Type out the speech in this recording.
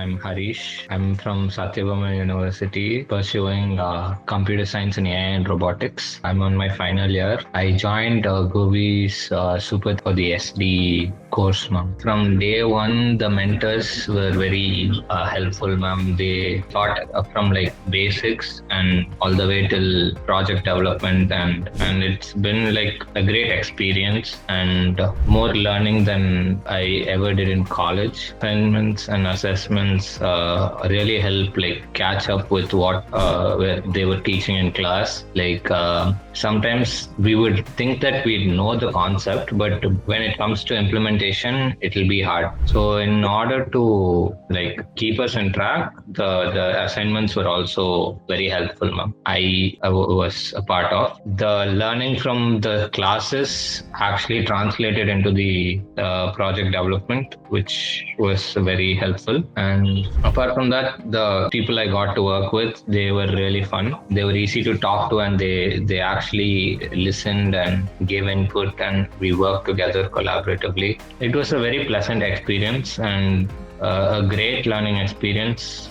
I'm Harish. I'm from Satyabama University pursuing computer science and AI and robotics. I'm on my final year. I joined GUVI's Super for the SDE course, ma'am. From day one, the mentors were very helpful, ma'am. They taught from like basics and all the way till project development, and it's been like a great experience and more learning than I ever did in college. Assignments and assessments really help like catch up with what they were teaching in class. Like sometimes we would think that we know the concept, but when it comes to implementation, it'll be hard. So in order to like keep us in track, the assignments were also very helpful, ma'am. I was a part of. The learning from the classes actually translated into the project development, which was very helpful. And apart from that, the people I got to work with, they were really fun. They were easy to talk to, and they actually listened and gave input, and we worked together collaboratively. It was a very pleasant experience and a great learning experience.